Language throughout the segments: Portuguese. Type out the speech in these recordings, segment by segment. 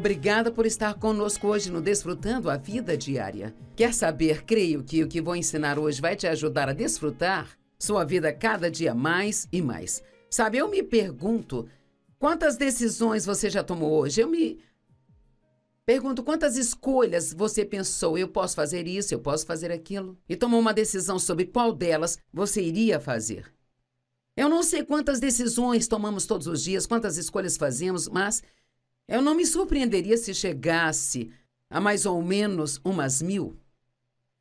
Obrigada por estar conosco hoje no Desfrutando a Vida Diária. Quer saber? Creio que o que vou ensinar hoje vai te ajudar a desfrutar sua vida cada dia mais e mais. Sabe, eu me pergunto, quantas decisões você já tomou hoje? Eu me pergunto, quantas escolhas você pensou? Eu posso fazer isso, eu posso fazer aquilo. E tomou uma decisão sobre qual delas você iria fazer. Eu não sei quantas decisões tomamos todos os dias, quantas escolhas fazemos, mas eu não me surpreenderia se chegasse a mais ou menos umas 1000.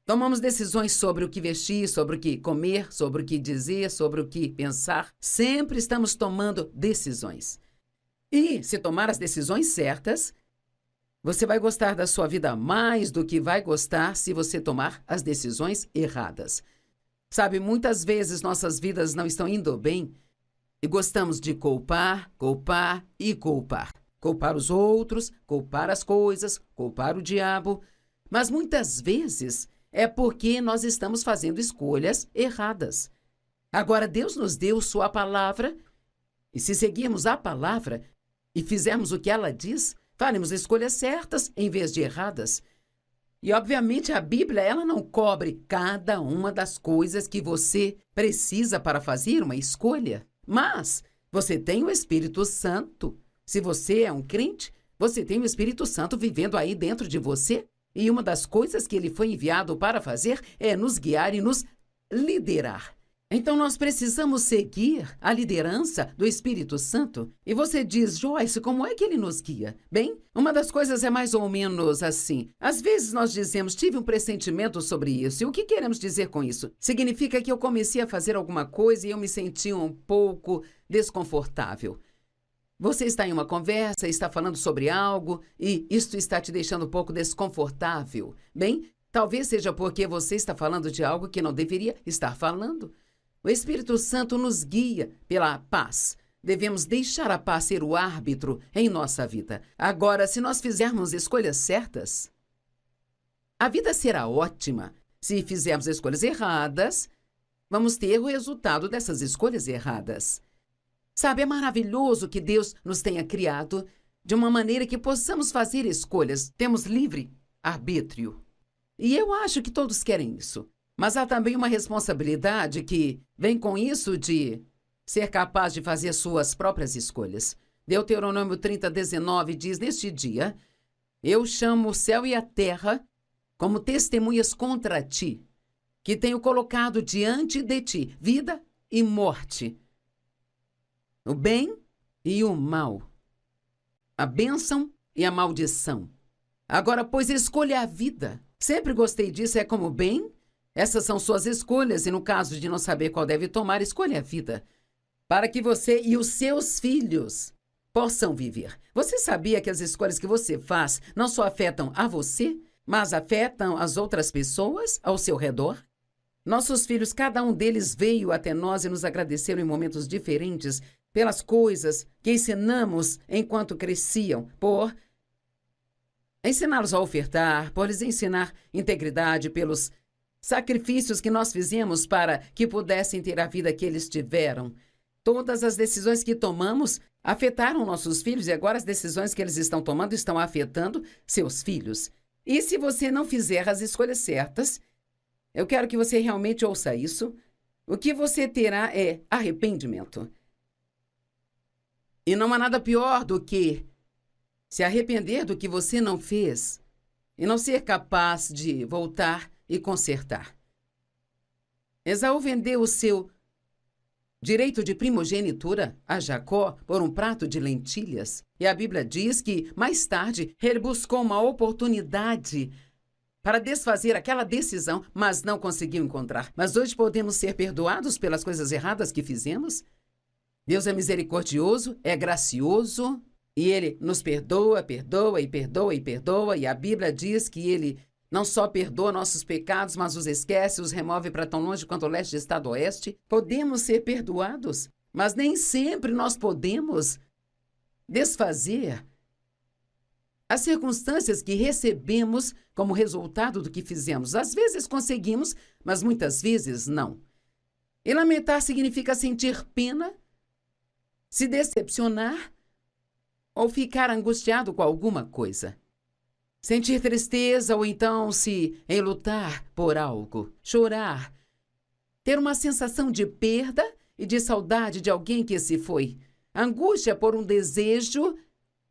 Tomamos decisões sobre o que vestir, sobre o que comer, sobre o que dizer, sobre o que pensar. Sempre estamos tomando decisões. E se tomar as decisões certas, você vai gostar da sua vida mais do que vai gostar se você tomar as decisões erradas. Sabe, muitas vezes nossas vidas não estão indo bem e gostamos de culpar, culpar e culpar. Culpar os outros, culpar as coisas, culpar o diabo. Mas muitas vezes é porque nós estamos fazendo escolhas erradas. Agora, Deus nos deu sua palavra e se seguirmos a palavra e fizermos o que ela diz, faremos escolhas certas em vez de erradas. E, obviamente, a Bíblia ela não cobre cada uma das coisas que você precisa para fazer uma escolha. Mas você tem o Espírito Santo. Se você é um crente, você tem o Espírito Santo vivendo aí dentro de você. E uma das coisas que ele foi enviado para fazer é nos guiar e nos liderar. Então, nós precisamos seguir a liderança do Espírito Santo. E você diz, Joyce, como é que ele nos guia? Bem, uma das coisas é mais ou menos assim. Às vezes nós dizemos, tive um pressentimento sobre isso. E o que queremos dizer com isso? Significa que eu comecei a fazer alguma coisa e eu me senti um pouco desconfortável. Você está em uma conversa, está falando sobre algo e isto está te deixando um pouco desconfortável. Bem, talvez seja porque você está falando de algo que não deveria estar falando. O Espírito Santo nos guia pela paz. Devemos deixar a paz ser o árbitro em nossa vida. Agora, se nós fizermos escolhas certas, a vida será ótima. Se fizermos escolhas erradas, vamos ter o resultado dessas escolhas erradas. Sabe, é maravilhoso que Deus nos tenha criado de uma maneira que possamos fazer escolhas. Temos livre arbítrio. E eu acho que todos querem isso. Mas há também uma responsabilidade que vem com isso de ser capaz de fazer suas próprias escolhas. Deuteronômio 30:19 diz, neste dia, eu chamo o céu e a terra como testemunhas contra ti, que tenho colocado diante de ti vida e morte, o bem e o mal, a bênção e a maldição. Agora, pois, escolha a vida. Sempre gostei disso, é como bem. Essas são suas escolhas e no caso de não saber qual deve tomar, escolha a vida. Para que você e os seus filhos possam viver. Você sabia que as escolhas que você faz não só afetam a você, mas afetam as outras pessoas ao seu redor? Nossos filhos, cada um deles veio até nós e nos agradeceram em momentos diferentes pelas coisas que ensinamos enquanto cresciam, por ensiná-los a ofertar, por lhes ensinar integridade, pelos sacrifícios que nós fizemos para que pudessem ter a vida que eles tiveram. Todas as decisões que tomamos afetaram nossos filhos e agora as decisões que eles estão tomando estão afetando seus filhos. E se você não fizer as escolhas certas, eu quero que você realmente ouça isso, o que você terá é arrependimento. E não há nada pior do que se arrepender do que você não fez e não ser capaz de voltar e consertar. Esaú vendeu o seu direito de primogenitura a Jacó por um prato de lentilhas. E a Bíblia diz que, mais tarde, ele buscou uma oportunidade para desfazer aquela decisão, mas não conseguiu encontrar. Mas hoje podemos ser perdoados pelas coisas erradas que fizemos? Deus é misericordioso, é gracioso, e Ele nos perdoa, perdoa e perdoa e perdoa. E a Bíblia diz que Ele não só perdoa nossos pecados, mas os esquece, os remove para tão longe quanto o leste está do oeste. Podemos ser perdoados, mas nem sempre nós podemos desfazer as circunstâncias que recebemos como resultado do que fizemos. Às vezes conseguimos, mas muitas vezes não. E lamentar significa sentir pena, se decepcionar ou ficar angustiado com alguma coisa. Sentir tristeza ou então se enlutar por algo, chorar, ter uma sensação de perda e de saudade de alguém que se foi, angústia por um desejo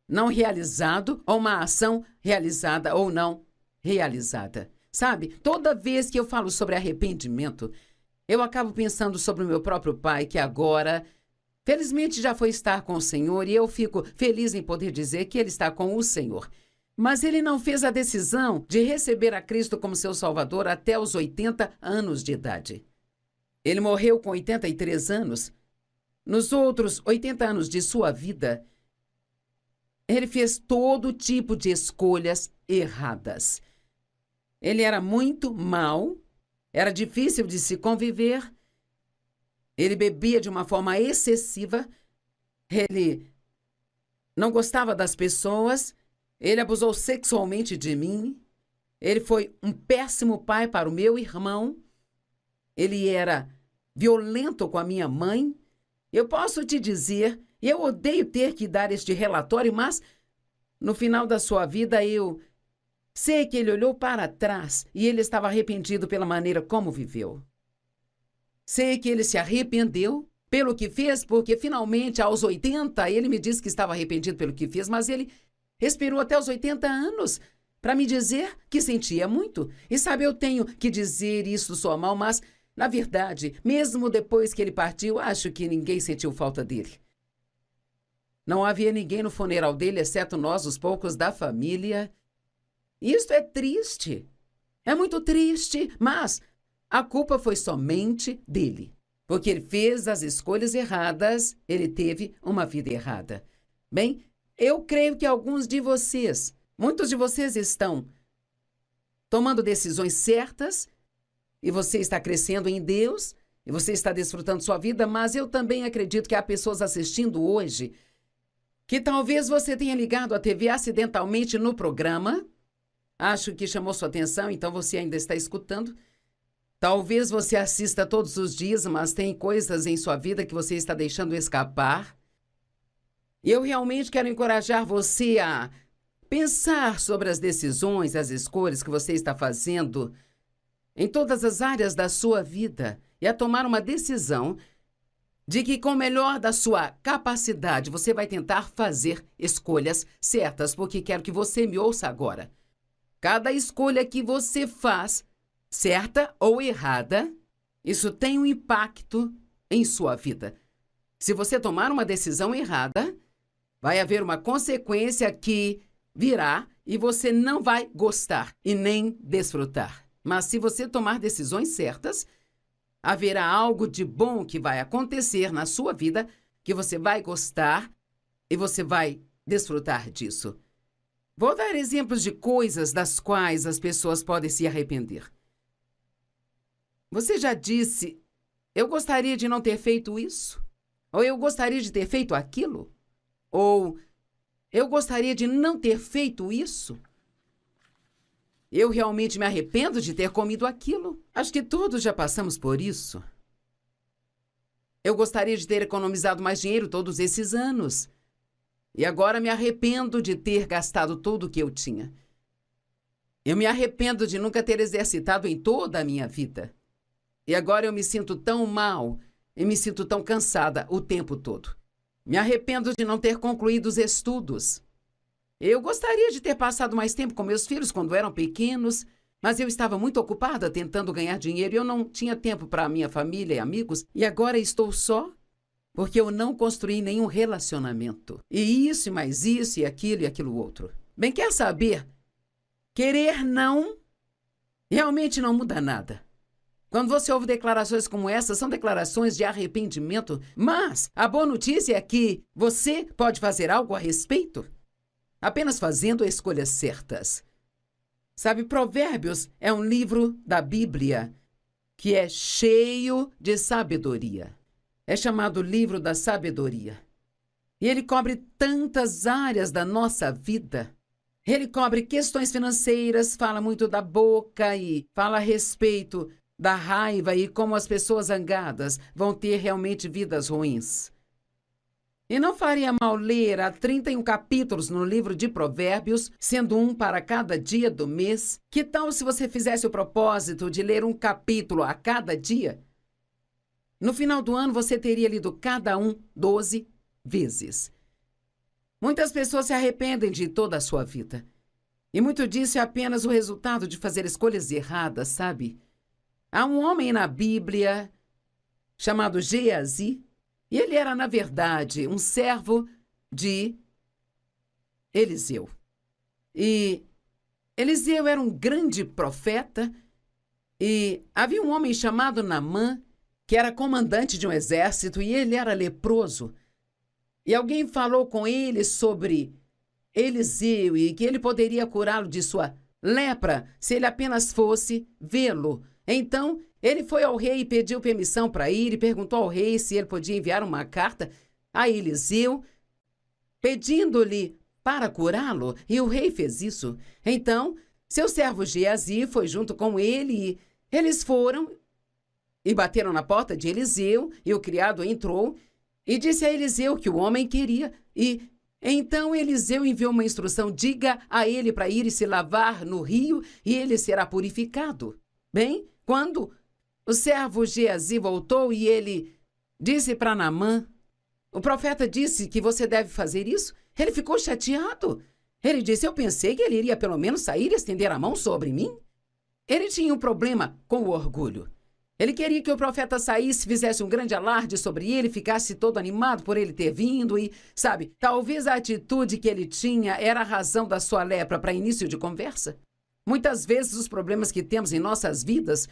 não realizado ou uma ação realizada ou não realizada. Sabe, toda vez que eu falo sobre arrependimento, eu acabo pensando sobre o meu próprio pai, que agora, felizmente, já foi estar com o Senhor, e eu fico feliz em poder dizer que ele está com o Senhor. Mas ele não fez a decisão de receber a Cristo como seu Salvador até os 80 anos de idade. Ele morreu com 83 anos. Nos outros 80 anos de sua vida, ele fez todo tipo de escolhas erradas. Ele era muito mau, era difícil de se conviver, ele bebia de uma forma excessiva, ele não gostava das pessoas, ele abusou sexualmente de mim, ele foi um péssimo pai para o meu irmão, ele era violento com a minha mãe. Eu posso te dizer, eu odeio ter que dar este relatório, mas no final da sua vida eu sei que ele olhou para trás e ele estava arrependido pela maneira como viveu. Sei que ele se arrependeu pelo que fez, porque finalmente aos 80 ele me disse que estava arrependido pelo que fez, mas ele esperou até os 80 anos para me dizer que sentia muito. E sabe, eu tenho que dizer isso soa mal, mas na verdade, mesmo depois que ele partiu, acho que ninguém sentiu falta dele. Não havia ninguém no funeral dele, exceto nós, os poucos da família. Isto é triste. É muito triste, mas a culpa foi somente dele. Porque ele fez as escolhas erradas, ele teve uma vida errada. Bem, eu creio que alguns de vocês, muitos de vocês estão tomando decisões certas, e você está crescendo em Deus, e você está desfrutando sua vida, mas eu também acredito que há pessoas assistindo hoje que talvez você tenha ligado a TV acidentalmente no programa. Acho que chamou sua atenção, então você ainda está escutando. Talvez você assista todos os dias, mas tem coisas em sua vida que você está deixando escapar. E eu realmente quero encorajar você a pensar sobre as decisões, as escolhas que você está fazendo em todas as áreas da sua vida e a tomar uma decisão de que, com o melhor da sua capacidade, você vai tentar fazer escolhas certas, porque quero que você me ouça agora. Cada escolha que você faz, certa ou errada, isso tem um impacto em sua vida. Se você tomar uma decisão errada, vai haver uma consequência que virá e você não vai gostar e nem desfrutar. Mas se você tomar decisões certas, haverá algo de bom que vai acontecer na sua vida, que você vai gostar e você vai desfrutar disso. Vou dar exemplos de coisas das quais as pessoas podem se arrepender. Você já disse, eu gostaria de não ter feito isso? Ou eu gostaria de ter feito aquilo? Ou eu gostaria de não ter feito isso? Eu realmente me arrependo de ter comido aquilo. Acho que todos já passamos por isso. Eu gostaria de ter economizado mais dinheiro todos esses anos. E agora me arrependo de ter gastado tudo o que eu tinha. Eu me arrependo de nunca ter exercitado em toda a minha vida. E agora eu me sinto tão mal e me sinto tão cansada o tempo todo. Me arrependo de não ter concluído os estudos. Eu gostaria de ter passado mais tempo com meus filhos quando eram pequenos, mas eu estava muito ocupada tentando ganhar dinheiro e eu não tinha tempo para a minha família e amigos. E agora estou só porque eu não construí nenhum relacionamento. E isso, e mais isso, e aquilo outro. Bem, quer saber? Querer não realmente não muda nada. Quando você ouve declarações como essa, são declarações de arrependimento, mas a boa notícia é que você pode fazer algo a respeito, apenas fazendo escolhas certas. Sabe, Provérbios é um livro da Bíblia que é cheio de sabedoria. É chamado livro da sabedoria. E ele cobre tantas áreas da nossa vida. Ele cobre questões financeiras, fala muito da boca e fala a respeito da raiva e como as pessoas zangadas vão ter realmente vidas ruins. E não faria mal ler há 31 capítulos no livro de Provérbios, sendo um para cada dia do mês? Que tal se você fizesse o propósito de ler um capítulo a cada dia? No final do ano, você teria lido cada um 12 vezes. Muitas pessoas se arrependem de toda a sua vida. E muito disso é apenas o resultado de fazer escolhas erradas, sabe? Há um homem na Bíblia chamado Geazi, e ele era, na verdade, um servo de Eliseu. E Eliseu era um grande profeta, e havia um homem chamado Naamã, que era comandante de um exército, e ele era leproso. E alguém falou com ele sobre Eliseu e que ele poderia curá-lo de sua lepra se ele apenas fosse vê-lo. Então, ele foi ao rei e pediu permissão para ir e perguntou ao rei se ele podia enviar uma carta a Eliseu, pedindo-lhe para curá-lo, e o rei fez isso. Então, seu servo Geazi foi junto com ele e eles foram e bateram na porta de Eliseu, e o criado entrou e disse a Eliseu que o homem queria. E então Eliseu enviou uma instrução: diga a ele para ir e se lavar no rio e ele será purificado. Bem, quando o servo Geazi voltou e ele disse para Naamã: o profeta disse que você deve fazer isso, ele ficou chateado. Ele disse: eu pensei que ele iria pelo menos sair e estender a mão sobre mim. Ele tinha um problema com o orgulho. Ele queria que o profeta saísse, fizesse um grande alarde sobre ele, ficasse todo animado por ele ter vindo e, sabe, talvez a atitude que ele tinha era a razão da sua lepra para início de conversa. Muitas vezes os problemas que temos em nossas vidas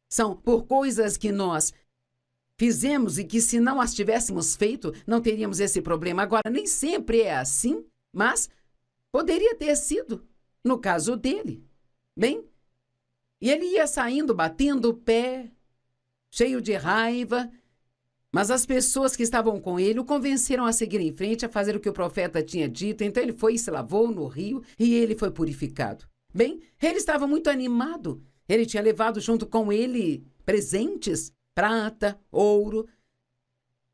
são por coisas que nós fizemos e que, se não as tivéssemos feito, não teríamos esse problema. Agora, nem sempre é assim, mas poderia ter sido no caso dele. Bem, e ele ia saindo, batendo o pé, cheio de raiva, mas as pessoas que estavam com ele o convenceram a seguir em frente, a fazer o que o profeta tinha dito. Então ele foi e se lavou no rio e ele foi purificado. Bem, ele estava muito animado. Ele tinha levado junto com ele presentes, prata, ouro,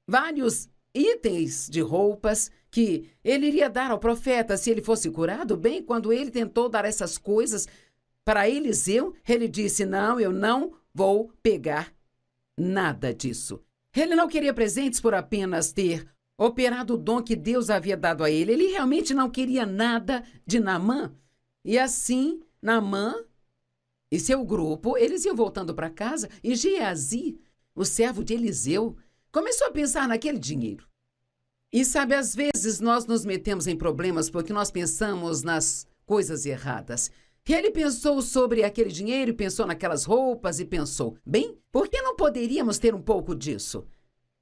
vários itens de roupas que ele iria dar ao profeta se ele fosse curado. Bem, quando ele tentou dar essas coisas para Eliseu, ele disse: não, eu não vou pegar nada disso. Ele não queria presentes por apenas ter operado o dom que Deus havia dado a ele. Ele realmente não queria nada de Naamã. E assim, Naamã e seu grupo, eles iam voltando para casa, e Geazi, o servo de Eliseu, começou a pensar naquele dinheiro. E sabe, às vezes nós nos metemos em problemas porque nós pensamos nas coisas erradas. E ele pensou sobre aquele dinheiro, pensou naquelas roupas e pensou: bem, por que não poderíamos ter um pouco disso?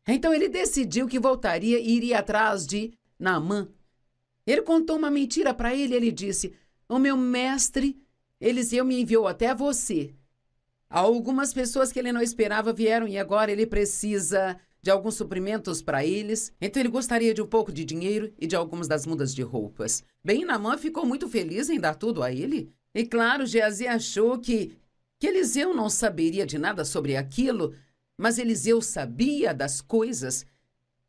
Então ele decidiu que voltaria e iria atrás de Naamã. Ele contou uma mentira para ele. Ele disse: o meu mestre Eliseu me enviou até você. Algumas pessoas que ele não esperava vieram e agora ele precisa de alguns suprimentos para eles. Então ele gostaria de um pouco de dinheiro e de algumas das mudas de roupas. Bem, Naamã ficou muito feliz em dar tudo a ele. E claro, Geazi achou que Eliseu não saberia de nada sobre aquilo, mas Eliseu sabia das coisas,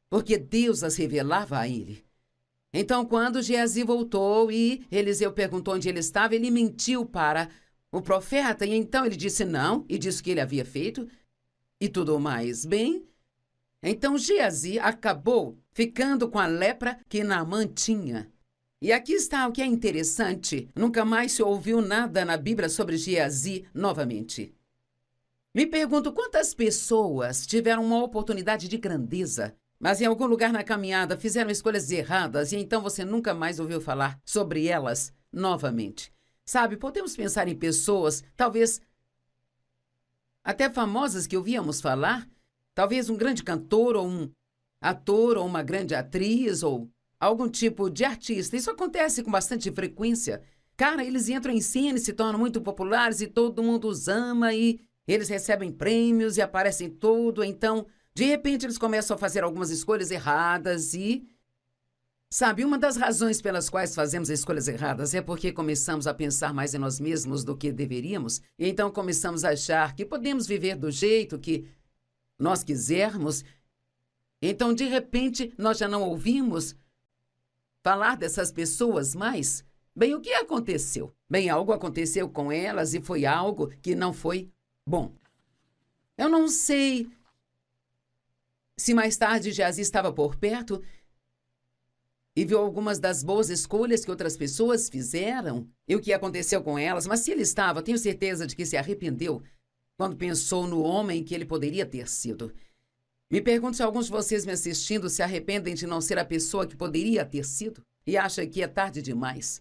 porque Deus as revelava a ele. Então, quando Geazi voltou e Eliseu perguntou onde ele estava, ele mentiu para o profeta, e então ele disse não, e disse o que ele havia feito, e tudo mais. Bem, então Geazi acabou ficando com a lepra que Naamã tinha. E aqui está o que é interessante. Nunca mais se ouviu nada na Bíblia sobre Geazi novamente. Me pergunto quantas pessoas tiveram uma oportunidade de grandeza, mas em algum lugar na caminhada fizeram escolhas erradas e então você nunca mais ouviu falar sobre elas novamente. Sabe, podemos pensar em pessoas, talvez até famosas que ouvíamos falar, talvez um grande cantor ou um ator ou uma grande atriz ou algum tipo de artista. Isso acontece com bastante frequência. Cara, eles entram em cena e se tornam muito populares e todo mundo os ama e eles recebem prêmios e aparecem tudo. Então, de repente, eles começam a fazer algumas escolhas erradas e... Sabe, uma das razões pelas quais fazemos escolhas erradas é porque começamos a pensar mais em nós mesmos do que deveríamos. E então começamos a achar que podemos viver do jeito que nós quisermos. Então, de repente, nós já não ouvimos falar dessas pessoas mais? Bem, o que aconteceu? Bem, algo aconteceu com elas e foi algo que não foi bom. Eu não sei se mais tarde Geazi estava por perto e viu algumas das boas escolhas que outras pessoas fizeram e o que aconteceu com elas, mas se ele estava, tenho certeza de que se arrependeu quando pensou no homem que ele poderia ter sido. Me pergunto se alguns de vocês me assistindo se arrependem de não ser a pessoa que poderia ter sido e acham que é tarde demais.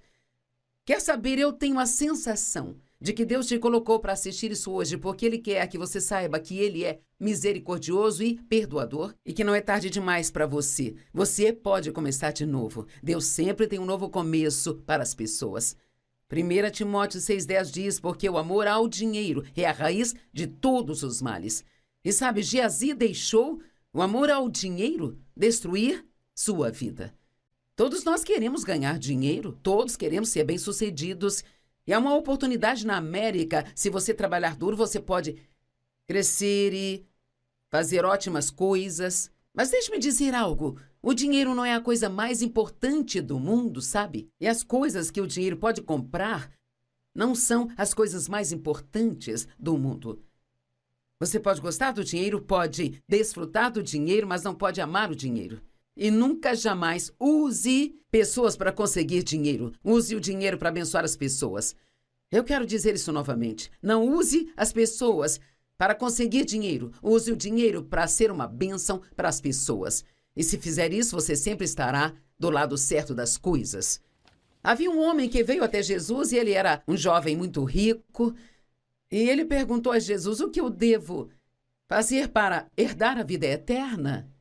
Quer saber, eu tenho a sensação de que Deus te colocou para assistir isso hoje porque Ele quer que você saiba que Ele é misericordioso e perdoador e que não é tarde demais para você. Você pode começar de novo. Deus sempre tem um novo começo para as pessoas. 1 Timóteo 6,10 diz, porque o amor ao dinheiro é a raiz de todos os males. E sabe, Geazi deixou o amor ao dinheiro destruir sua vida. Todos nós queremos ganhar dinheiro, todos queremos ser bem-sucedidos. E há uma oportunidade na América. Se você trabalhar duro, você pode crescer e fazer ótimas coisas. Mas deixe-me dizer algo. O dinheiro não é a coisa mais importante do mundo, sabe? E as coisas que o dinheiro pode comprar não são as coisas mais importantes do mundo. Você pode gostar do dinheiro, pode desfrutar do dinheiro, mas não pode amar o dinheiro. E nunca, jamais use pessoas para conseguir dinheiro. Use o dinheiro para abençoar as pessoas. Eu quero dizer isso novamente. Não use as pessoas para conseguir dinheiro. Use o dinheiro para ser uma bênção para as pessoas. E se fizer isso, você sempre estará do lado certo das coisas. Havia um homem que veio até Jesus e ele era um jovem muito rico. E ele perguntou a Jesus, o que eu devo fazer para herdar a vida eterna?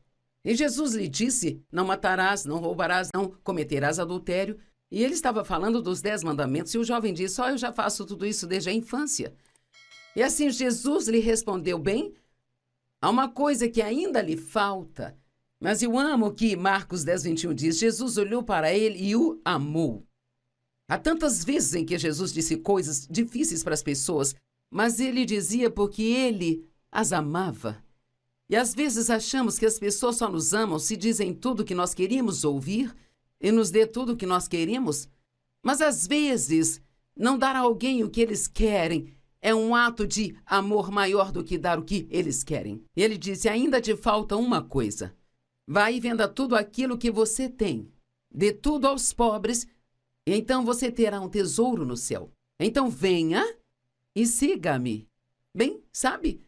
E Jesus lhe disse, não matarás, não roubarás, não cometerás adultério. E ele estava falando dos 10 mandamentos e o jovem disse, eu já faço tudo isso desde a infância. E assim Jesus lhe respondeu, bem, há uma coisa que ainda lhe falta. Mas eu amo que Marcos 10:21 diz, Jesus olhou para ele e o amou. Há tantas vezes em que Jesus disse coisas difíceis para as pessoas, mas ele dizia porque ele as amava. E às vezes achamos que as pessoas só nos amam se dizem tudo o que nós queríamos ouvir e nos dê tudo o que nós queremos. Mas às vezes, não dar a alguém o que eles querem é um ato de amor maior do que dar o que eles querem. Ele disse, ainda te falta uma coisa. Vai e venda tudo aquilo que você tem. Dê tudo aos pobres, e então você terá um tesouro no céu. Então venha e siga-me. Bem, sabe,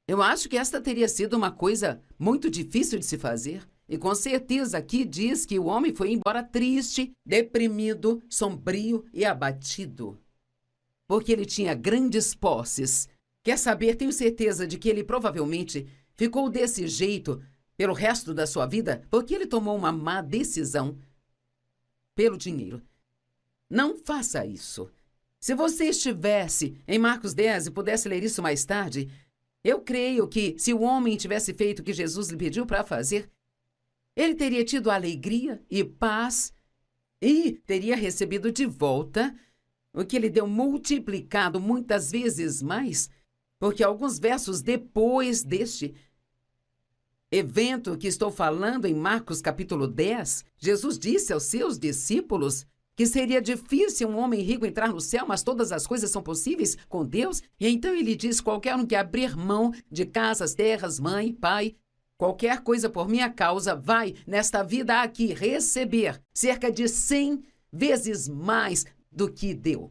eu acho que esta teria sido uma coisa muito difícil de se fazer. E com certeza aqui diz que o homem foi embora triste, deprimido, sombrio e abatido. Porque ele tinha grandes posses. Quer saber, tenho certeza de que ele provavelmente ficou desse jeito pelo resto da sua vida porque ele tomou uma má decisão pelo dinheiro. Não faça isso. Se você estivesse em Marcos 10 e pudesse ler isso mais tarde, eu creio que se o homem tivesse feito o que Jesus lhe pediu para fazer, ele teria tido alegria e paz e teria recebido de volta o que ele deu multiplicado muitas vezes mais, porque alguns versos depois deste evento que estou falando em Marcos capítulo 10, Jesus disse aos seus discípulos que seria difícil um homem rico entrar no céu, mas todas as coisas são possíveis com Deus. E então ele diz, qualquer um que abrir mão de casas, terras, mãe, pai, qualquer coisa por minha causa, vai, nesta vida aqui, receber cerca de 100 vezes mais do que deu.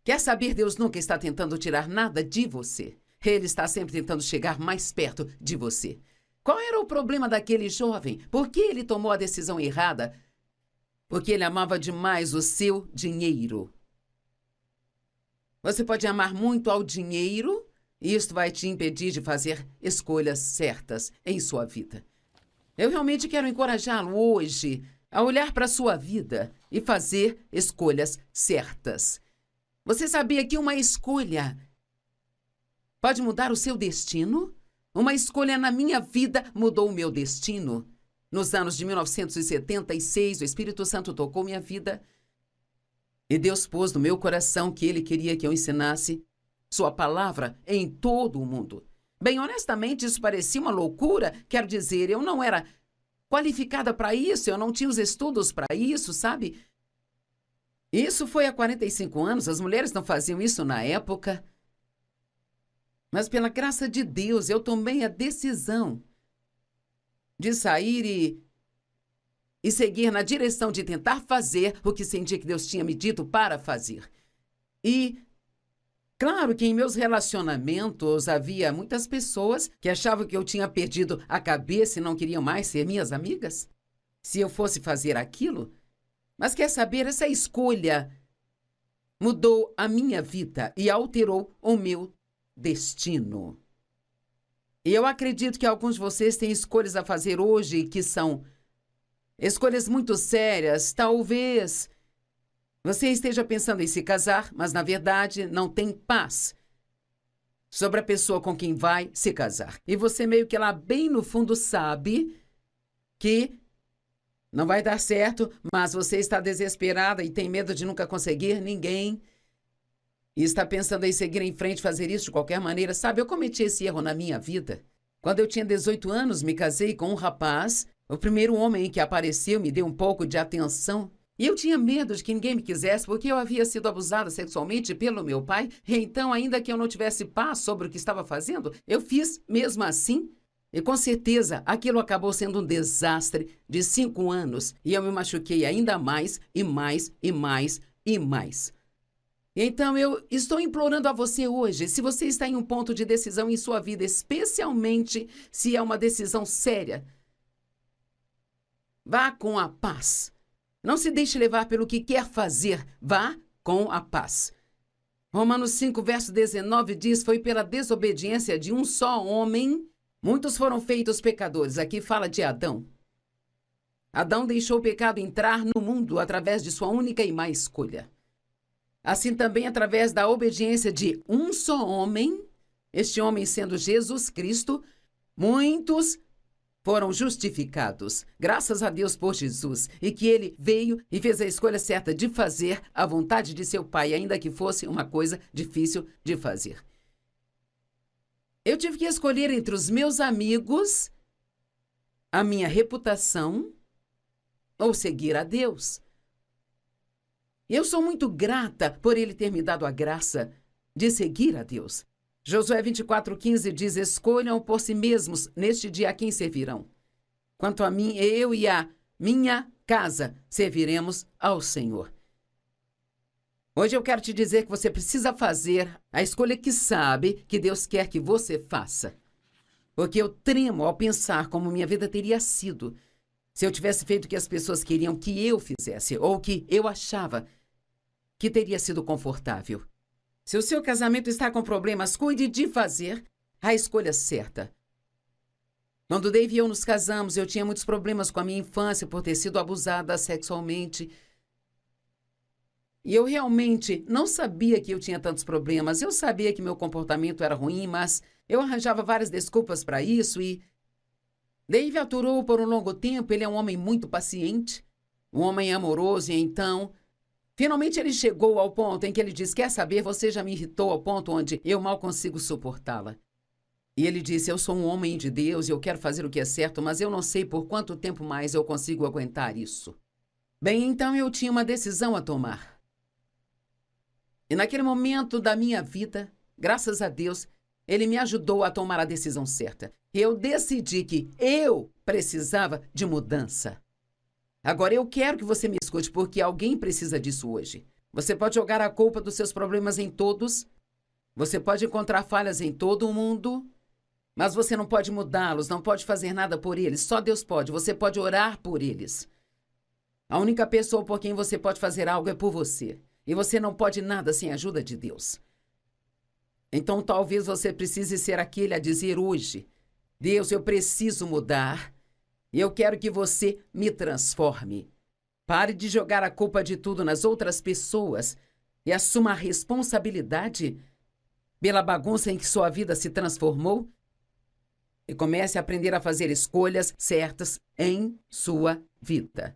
Quer saber, Deus nunca está tentando tirar nada de você. Ele está sempre tentando chegar mais perto de você. Qual era o problema daquele jovem? Por que ele tomou a decisão errada? Porque ele amava demais o seu dinheiro. Você pode amar muito ao dinheiro e isso vai te impedir de fazer escolhas certas em sua vida. Eu realmente quero encorajá-lo hoje a olhar para a sua vida e fazer escolhas certas. Você sabia que uma escolha pode mudar o seu destino? Uma escolha na minha vida mudou o meu destino. Nos anos de 1976, o Espírito Santo tocou minha vida e Deus pôs no meu coração que Ele queria que eu ensinasse sua palavra em todo o mundo. Bem, honestamente, isso parecia uma loucura. Quero dizer, eu não era qualificada para isso, eu não tinha os estudos para isso, sabe? Isso foi há 45 anos, as mulheres não faziam isso na época. Mas pela graça de Deus, eu tomei a decisão de sair e seguir na direção de tentar fazer o que senti que Deus tinha me dito para fazer. E claro que em meus relacionamentos havia muitas pessoas que achavam que eu tinha perdido a cabeça e não queriam mais ser minhas amigas, se eu fosse fazer aquilo. Mas quer saber, essa escolha mudou a minha vida e alterou o meu destino. E eu acredito que alguns de vocês têm escolhas a fazer hoje que são escolhas muito sérias. Talvez você esteja pensando em se casar, mas na verdade não tem paz sobre a pessoa com quem vai se casar. E você meio que lá bem no fundo sabe que não vai dar certo, mas você está desesperada e tem medo de nunca conseguir ninguém. E está pensando em seguir em frente, fazer isso de qualquer maneira. Sabe, eu cometi esse erro na minha vida. Quando eu tinha 18 anos, me casei com um rapaz. O primeiro homem que apareceu me deu um pouco de atenção. E eu tinha medo de que ninguém me quisesse, porque eu havia sido abusada sexualmente pelo meu pai. Então, ainda que eu não tivesse paz sobre o que estava fazendo, eu fiz mesmo assim. E com certeza, aquilo acabou sendo um desastre de 5 anos. E eu me machuquei ainda mais, e mais, e mais, e mais. Então, eu estou implorando a você hoje, se você está em um ponto de decisão em sua vida, especialmente se é uma decisão séria, vá com a paz. Não se deixe levar pelo que quer fazer, vá com a paz. Romanos 5, verso 19 diz, foi pela desobediência de um só homem, muitos foram feitos pecadores. Aqui fala de Adão. Adão deixou o pecado entrar no mundo através de sua única e má escolha. Assim também, através da obediência de um só homem, este homem sendo Jesus Cristo, muitos foram justificados. Graças a Deus por Jesus, e que ele veio e fez a escolha certa de fazer a vontade de seu Pai, ainda que fosse uma coisa difícil de fazer. Eu tive que escolher entre os meus amigos, a minha reputação ou seguir a Deus. Eu sou muito grata por ele ter me dado a graça de seguir a Deus. Josué 24:15 diz, escolham por si mesmos neste dia a quem servirão. Quanto a mim, eu e a minha casa serviremos ao Senhor. Hoje eu quero te dizer que você precisa fazer a escolha que sabe que Deus quer que você faça. Porque eu tremo ao pensar como minha vida teria sido se eu tivesse feito o que as pessoas queriam que eu fizesse, ou que eu achava que teria sido confortável. Se o seu casamento está com problemas, cuide de fazer a escolha certa. Quando Dave e eu nos casamos, eu tinha muitos problemas com a minha infância por ter sido abusada sexualmente. E eu realmente não sabia que eu tinha tantos problemas. Eu sabia que meu comportamento era ruim, mas eu arranjava várias desculpas para isso e Dave aturou por um longo tempo. Ele é um homem muito paciente, um homem amoroso, e então finalmente ele chegou ao ponto em que ele disse, quer saber, você já me irritou ao ponto onde eu mal consigo suportá-la. E ele disse, eu sou um homem de Deus e eu quero fazer o que é certo, mas eu não sei por quanto tempo mais eu consigo aguentar isso. Bem, então eu tinha uma decisão a tomar. E naquele momento da minha vida, graças a Deus, ele me ajudou a tomar a decisão certa. Eu decidi que eu precisava de mudança. Agora, eu quero que você me escute, porque alguém precisa disso hoje. Você pode jogar a culpa dos seus problemas em todos. Você pode encontrar falhas em todo o mundo. Mas você não pode mudá-los, não pode fazer nada por eles. Só Deus pode. Você pode orar por eles. A única pessoa por quem você pode fazer algo é por você. E você não pode nada sem a ajuda de Deus. Então, talvez você precise ser aquele a dizer hoje, Deus, eu preciso mudar. E eu quero que você me transforme. Pare de jogar a culpa de tudo nas outras pessoas e assuma a responsabilidade pela bagunça em que sua vida se transformou e comece a aprender a fazer escolhas certas em sua vida.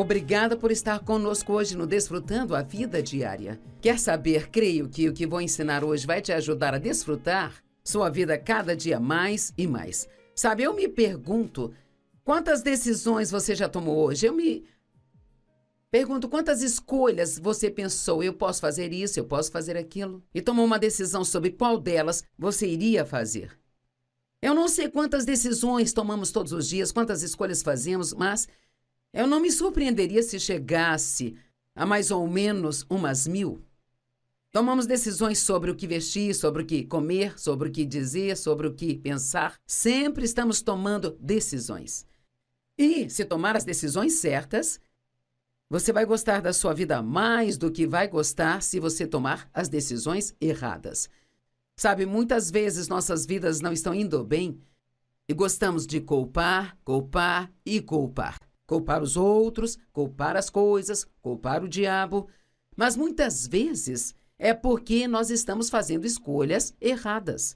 Obrigada por estar conosco hoje no Desfrutando a Vida Diária. Quer saber? Creio que o que vou ensinar hoje vai te ajudar a desfrutar sua vida cada dia mais e mais. Sabe, eu me pergunto, quantas decisões você já tomou hoje? Eu me pergunto, quantas escolhas você pensou? Eu posso fazer isso, eu posso fazer aquilo. E tomou uma decisão sobre qual delas você iria fazer. Eu não sei quantas decisões tomamos todos os dias, quantas escolhas fazemos, mas eu não me surpreenderia se chegasse a mais ou menos umas 1000. Tomamos decisões sobre o que vestir, sobre o que comer, sobre o que dizer, sobre o que pensar. Sempre estamos tomando decisões. E, se tomar as decisões certas, você vai gostar da sua vida mais do que vai gostar se você tomar as decisões erradas. Sabe, muitas vezes nossas vidas não estão indo bem e gostamos de culpar, culpar e culpar. Culpar os outros, culpar as coisas, culpar o diabo. Mas muitas vezes é porque nós estamos fazendo escolhas erradas.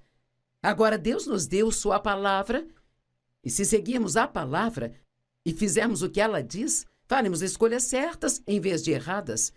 Agora, Deus nos deu sua palavra, e se seguirmos a palavra e fizermos o que ela diz, faremos escolhas certas em vez de erradas.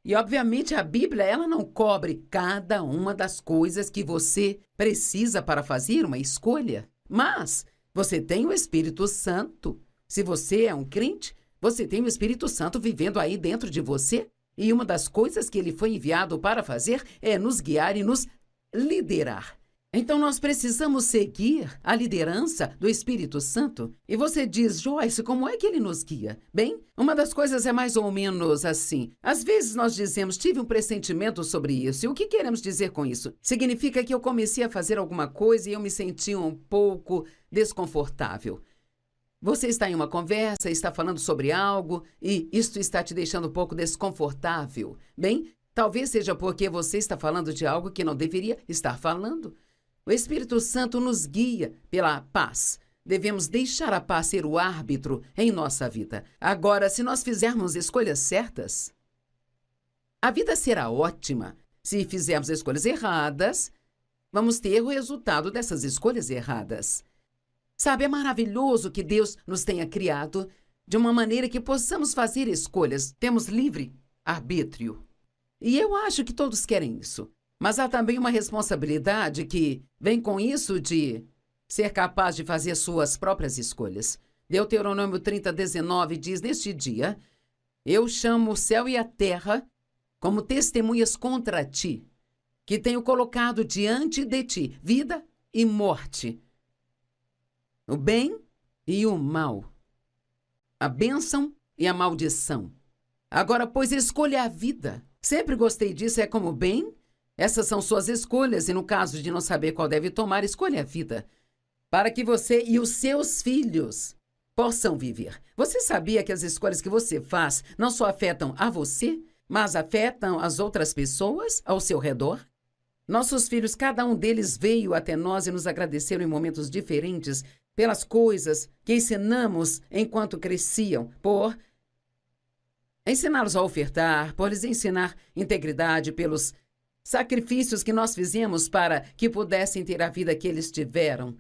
E, obviamente, a Bíblia ela não cobre cada uma das coisas que você precisa para fazer uma escolha. Mas você tem o Espírito Santo. Se você é um crente, você tem o Espírito Santo vivendo aí dentro de você. E uma das coisas que ele foi enviado para fazer é nos guiar e nos liderar. Então, nós precisamos seguir a liderança do Espírito Santo. E você diz, Joyce, como é que ele nos guia? Bem, uma das coisas é mais ou menos assim. Às vezes nós dizemos, tive um pressentimento sobre isso. E o que queremos dizer com isso? Significa que eu comecei a fazer alguma coisa e eu me senti um pouco desconfortável. Você está em uma conversa, está falando sobre algo e isto está te deixando um pouco desconfortável. Bem, talvez seja porque você está falando de algo que não deveria estar falando. O Espírito Santo nos guia pela paz. Devemos deixar a paz ser o árbitro em nossa vida. Agora, se nós fizermos escolhas certas, a vida será ótima. Se fizermos escolhas erradas, vamos ter o resultado dessas escolhas erradas. Sabe, é maravilhoso que Deus nos tenha criado de uma maneira que possamos fazer escolhas. Temos livre arbítrio. E eu acho que todos querem isso. Mas há também uma responsabilidade que vem com isso de ser capaz de fazer suas próprias escolhas. Deuteronômio 30:19 diz, neste dia, eu chamo o céu e a terra como testemunhas contra ti, que tenho colocado diante de ti vida e morte, o bem e o mal, a bênção e a maldição. Agora, pois, escolha a vida. Sempre gostei disso, é como bem. Essas são suas escolhas e, no caso de não saber qual deve tomar, escolha a vida, para que você e os seus filhos possam viver. Você sabia que as escolhas que você faz não só afetam a você, mas afetam as outras pessoas ao seu redor? Nossos filhos, cada um deles veio até nós e nos agradeceram em momentos diferentes pelas coisas que ensinamos enquanto cresciam, por ensiná-los a ofertar, por lhes ensinar integridade, pelos sacrifícios que nós fizemos para que pudessem ter a vida que eles tiveram.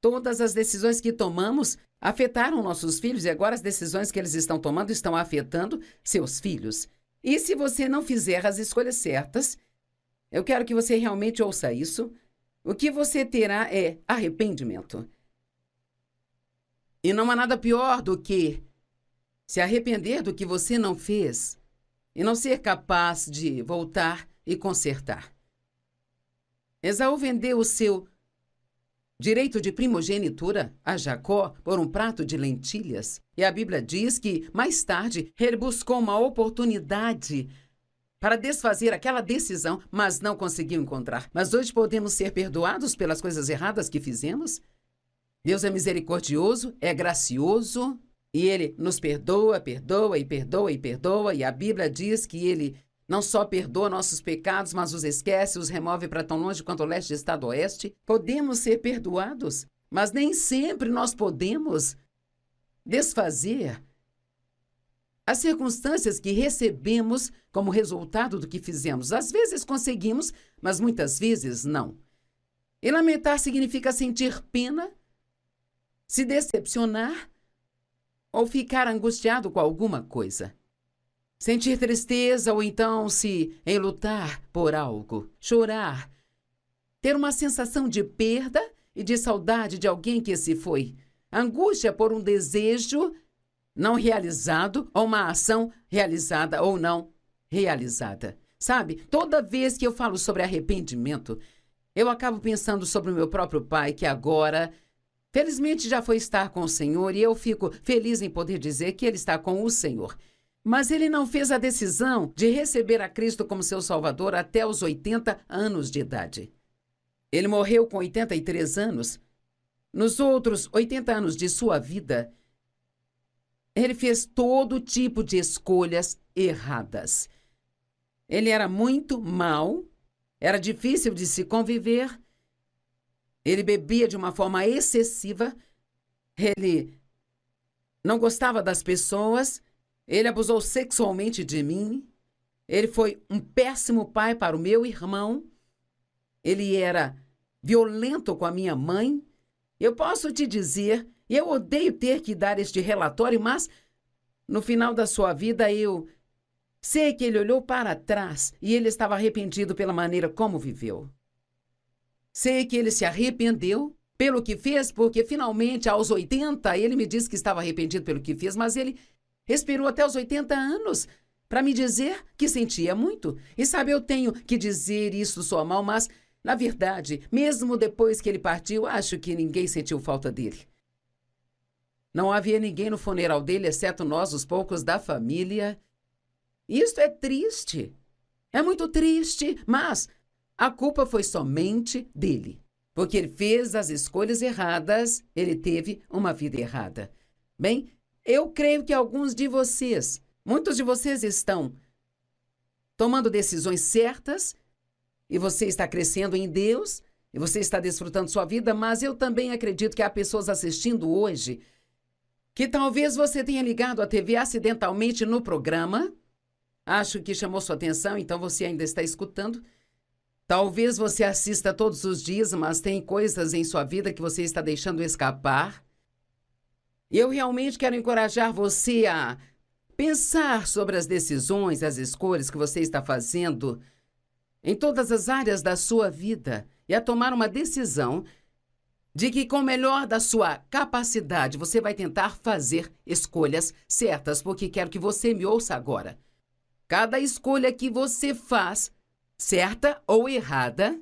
Todas as decisões que tomamos afetaram nossos filhos e agora as decisões que eles estão tomando estão afetando seus filhos. E se você não fizer as escolhas certas, eu quero que você realmente ouça isso, o que você terá é arrependimento. E não há nada pior do que se arrepender do que você não fez e não ser capaz de voltar e consertar. Esaú vendeu o seu direito de primogenitura a Jacó por um prato de lentilhas. E a Bíblia diz que, mais tarde, ele buscou uma oportunidade para desfazer aquela decisão, mas não conseguiu encontrar. Mas hoje podemos ser perdoados pelas coisas erradas que fizemos? Deus é misericordioso, é gracioso, e Ele nos perdoa, perdoa e perdoa e perdoa. E a Bíblia diz que Ele não só perdoa nossos pecados, mas os esquece, os remove para tão longe quanto o leste está do oeste. Podemos ser perdoados, mas nem sempre nós podemos desfazer as circunstâncias que recebemos como resultado do que fizemos. Às vezes conseguimos, mas muitas vezes não. E lamentar significa sentir pena, se decepcionar, ou ficar angustiado com alguma coisa. Sentir tristeza ou então se enlutar por algo, chorar, ter uma sensação de perda e de saudade de alguém que se foi, angústia por um desejo não realizado ou uma ação realizada ou não realizada. Sabe, toda vez que eu falo sobre arrependimento, eu acabo pensando sobre o meu próprio pai, que agora, felizmente, já foi estar com o Senhor, e eu fico feliz em poder dizer que ele está com o Senhor. Mas ele não fez a decisão de receber a Cristo como seu Salvador até os 80 anos de idade. Ele morreu com 83 anos. Nos outros 80 anos de sua vida, ele fez todo tipo de escolhas erradas. Ele era muito mau, era difícil de se conviver, ele bebia de uma forma excessiva, ele não gostava das pessoas, ele abusou sexualmente de mim, ele foi um péssimo pai para o meu irmão, ele era violento com a minha mãe. Eu posso te dizer, eu odeio ter que dar este relatório, mas no final da sua vida eu sei que ele olhou para trás e ele estava arrependido pela maneira como viveu. Sei que ele se arrependeu pelo que fez, porque finalmente aos 80 ele me disse que estava arrependido pelo que fez, mas ele esperou até os 80 anos para me dizer que sentia muito. E sabe, eu tenho que dizer isso soa mal, mas, na verdade, mesmo depois que ele partiu, acho que ninguém sentiu falta dele. Não havia ninguém no funeral dele, exceto nós, os poucos da família. Isto é triste. É muito triste, mas a culpa foi somente dele. Porque ele fez as escolhas erradas, ele teve uma vida errada. Bem, eu creio que alguns de vocês, muitos de vocês estão tomando decisões certas e você está crescendo em Deus e você está desfrutando sua vida, mas eu também acredito que há pessoas assistindo hoje que talvez você tenha ligado a TV acidentalmente no programa. Acho que chamou sua atenção, então você ainda está escutando. Talvez você assista todos os dias, mas tem coisas em sua vida que você está deixando escapar. Eu realmente quero encorajar você a pensar sobre as decisões, as escolhas que você está fazendo em todas as áreas da sua vida e a tomar uma decisão de que, com o melhor da sua capacidade, você vai tentar fazer escolhas certas, porque quero que você me ouça agora. Cada escolha que você faz, certa ou errada,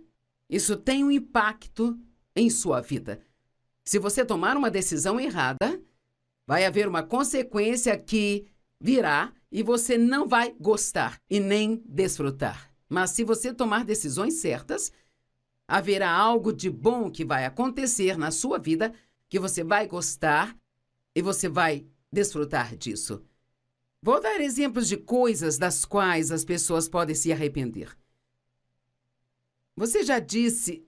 isso tem um impacto em sua vida. Se você tomar uma decisão errada, vai haver uma consequência que virá e você não vai gostar e nem desfrutar. Mas se você tomar decisões certas, haverá algo de bom que vai acontecer na sua vida que você vai gostar e você vai desfrutar disso. Vou dar exemplos de coisas das quais as pessoas podem se arrepender. Você já disse,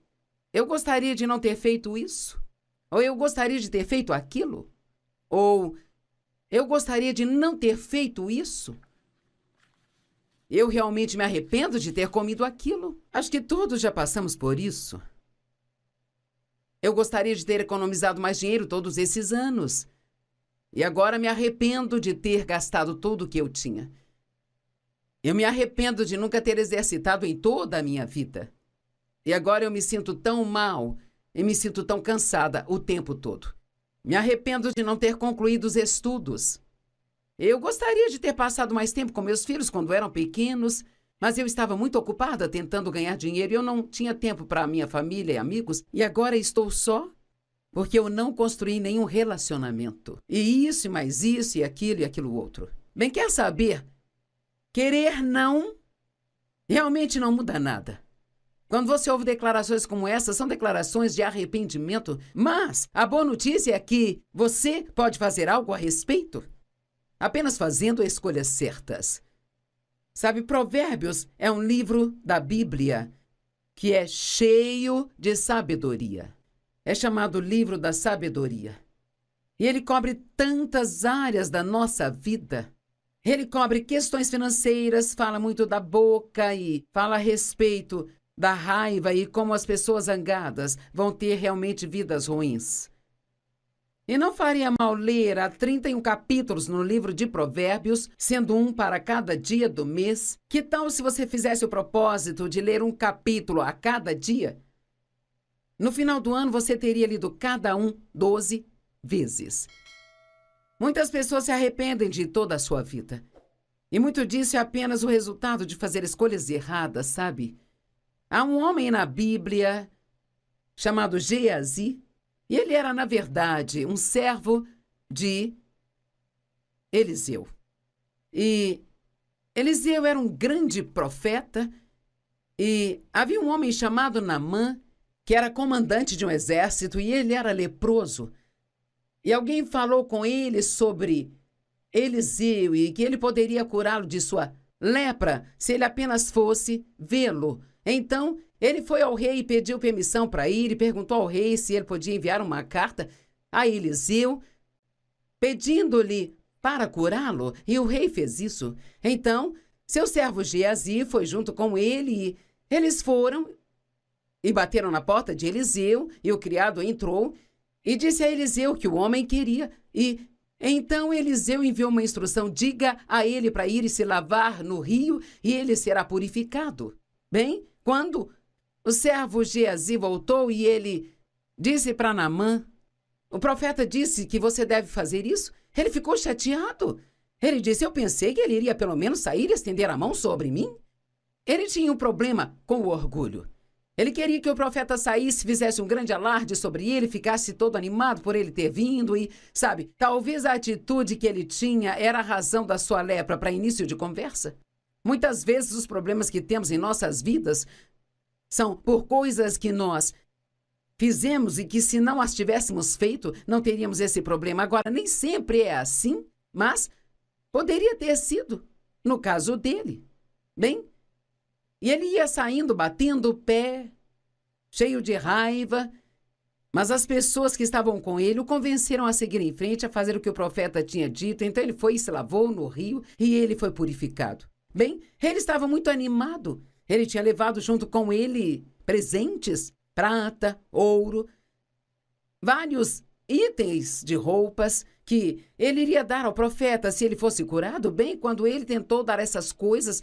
eu gostaria de não ter feito isso? Ou eu gostaria de ter feito aquilo? Ou eu gostaria de não ter feito isso? Eu realmente me arrependo de ter comido aquilo. Acho que todos já passamos por isso. Eu gostaria de ter economizado mais dinheiro todos esses anos. E agora me arrependo de ter gastado tudo o que eu tinha. Eu me arrependo de nunca ter exercitado em toda a minha vida. E agora eu me sinto tão mal e me sinto tão cansada o tempo todo. Me arrependo de não ter concluído os estudos. Eu gostaria de ter passado mais tempo com meus filhos quando eram pequenos, mas eu estava muito ocupada tentando ganhar dinheiro e eu não tinha tempo para a minha família e amigos. E agora estou só porque eu não construí nenhum relacionamento. E isso, e mais isso, e aquilo outro. Bem, quer saber? Querer não realmente não muda nada. Quando você ouve declarações como essa, são declarações de arrependimento, mas a boa notícia é que você pode fazer algo a respeito, apenas fazendo escolhas certas. Sabe, Provérbios é um livro da Bíblia que é cheio de sabedoria. É chamado livro da sabedoria. E ele cobre tantas áreas da nossa vida. Ele cobre questões financeiras, fala muito da boca e fala a respeito da raiva e como as pessoas zangadas vão ter realmente vidas ruins. E não faria mal ler há 31 capítulos no livro de Provérbios, sendo um para cada dia do mês? Que tal se você fizesse o propósito de ler um capítulo a cada dia? No final do ano, você teria lido cada um 12 vezes. Muitas pessoas se arrependem de toda a sua vida. E muito disso é apenas o resultado de fazer escolhas erradas, sabe? Há um homem na Bíblia chamado Geazi, e ele era, na verdade, um servo de Eliseu. E Eliseu era um grande profeta, e havia um homem chamado Naamã, que era comandante de um exército, e ele era leproso. E alguém falou com ele sobre Eliseu e que ele poderia curá-lo de sua lepra se ele apenas fosse vê-lo. Então, ele foi ao rei e pediu permissão para ir e perguntou ao rei se ele podia enviar uma carta a Eliseu, pedindo-lhe para curá-lo, e o rei fez isso. Então, seu servo Geazi foi junto com ele e eles foram e bateram na porta de Eliseu, e o criado entrou e disse a Eliseu que o homem queria, e então Eliseu enviou uma instrução: diga a ele para ir e se lavar no rio e ele será purificado. Bem, quando o servo Geazi voltou e ele disse para Naamã: o profeta disse que você deve fazer isso, ele ficou chateado. Ele disse: eu pensei que ele iria pelo menos sair e estender a mão sobre mim. Ele tinha um problema com o orgulho. Ele queria que o profeta saísse, fizesse um grande alarde sobre ele, ficasse todo animado por ele ter vindo e, sabe, talvez a atitude que ele tinha era a razão da sua lepra para início de conversa. Muitas vezes os problemas que temos em nossas vidas são por coisas que nós fizemos e que, se não as tivéssemos feito, não teríamos esse problema. Agora, nem sempre é assim, mas poderia ter sido no caso dele. Bem, e ele ia saindo, batendo o pé, cheio de raiva, mas as pessoas que estavam com ele o convenceram a seguir em frente, a fazer o que o profeta tinha dito. Então ele foi e se lavou no rio e ele foi purificado. Bem, ele estava muito animado. Ele tinha levado junto com ele presentes, prata, ouro, vários itens de roupas que ele iria dar ao profeta se ele fosse curado. Bem, quando ele tentou dar essas coisas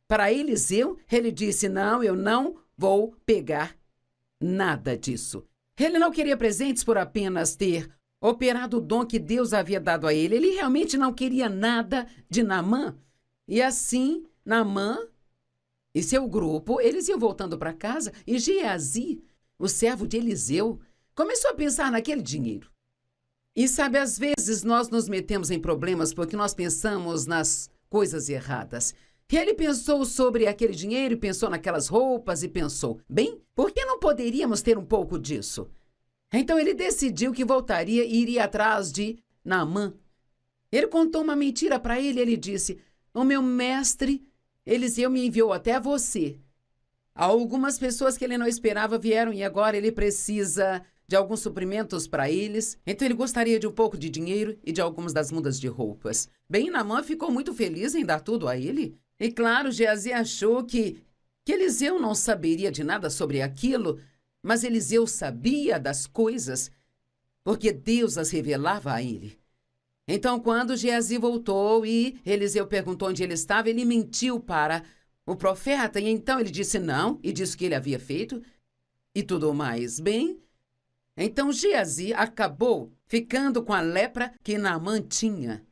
para Eliseu, ele disse: não, eu não vou pegar nada disso. Ele não queria presentes por apenas ter operado o dom que Deus havia dado a ele. Ele realmente não queria nada de Naamã. E assim, Naamã e seu grupo, eles iam voltando para casa, e Geazi, o servo de Eliseu, começou a pensar naquele dinheiro. E sabe, às vezes nós nos metemos em problemas porque nós pensamos nas coisas erradas. E ele pensou sobre aquele dinheiro, e pensou naquelas roupas, e pensou: bem, por que não poderíamos ter um pouco disso? Então ele decidiu que voltaria e iria atrás de Naamã. Ele contou uma mentira para ele. Ele disse: o meu mestre Eliseu me enviou até você. Algumas pessoas que ele não esperava vieram e agora ele precisa de alguns suprimentos para eles. Então ele gostaria de um pouco de dinheiro e de algumas das mudas de roupas. Bem, Naamã ficou muito feliz em dar tudo a ele. E claro, Geazi achou que Eliseu não saberia de nada sobre aquilo, mas Eliseu sabia das coisas, porque Deus as revelava a ele. Então, quando Geazi voltou e Eliseu perguntou onde ele estava, ele mentiu para o profeta, e então ele disse não, e disse o que ele havia feito, e tudo mais. Bem, então Geazi acabou ficando com a lepra que Naamã tinha.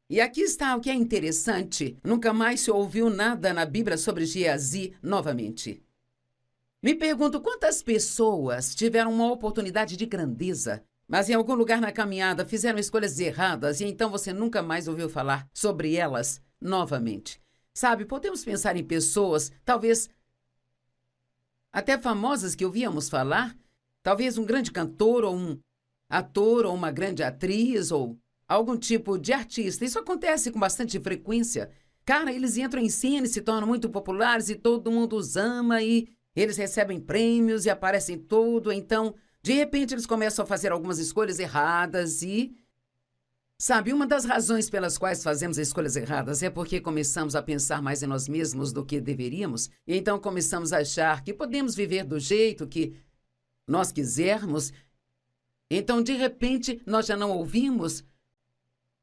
E aqui está o que é interessante: nunca mais se ouviu nada na Bíblia sobre Geazi novamente. Me pergunto quantas pessoas tiveram uma oportunidade de grandeza, mas em algum lugar na caminhada fizeram escolhas erradas e então você nunca mais ouviu falar sobre elas novamente. Sabe, podemos pensar em pessoas, talvez até famosas, que ouvíamos falar, talvez um grande cantor ou um ator ou uma grande atriz ou algum tipo de artista. Isso acontece com bastante frequência. Cara, eles entram em cena e se tornam muito populares e todo mundo os ama e eles recebem prêmios e aparecem tudo. Então, de repente, eles começam a fazer algumas escolhas erradas e... sabe, uma das razões pelas quais fazemos escolhas erradas é porque começamos a pensar mais em nós mesmos do que deveríamos. E então começamos a achar que podemos viver do jeito que nós quisermos. Então, de repente, nós já não ouvimos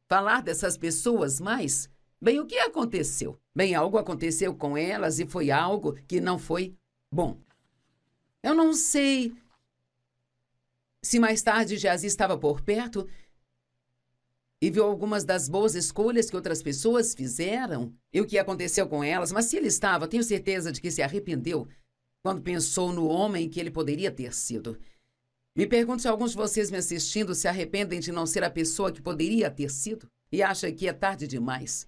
falar dessas pessoas mais? Bem, o que aconteceu? Bem, algo aconteceu com elas e foi algo que não foi bom. Eu não sei se mais tarde Geazi estava por perto e viu algumas das boas escolhas que outras pessoas fizeram e o que aconteceu com elas, mas se ele estava, tenho certeza de que se arrependeu quando pensou no homem que ele poderia ter sido. Me pergunto se alguns de vocês me assistindo se arrependem de não ser a pessoa que poderia ter sido e acham que é tarde demais.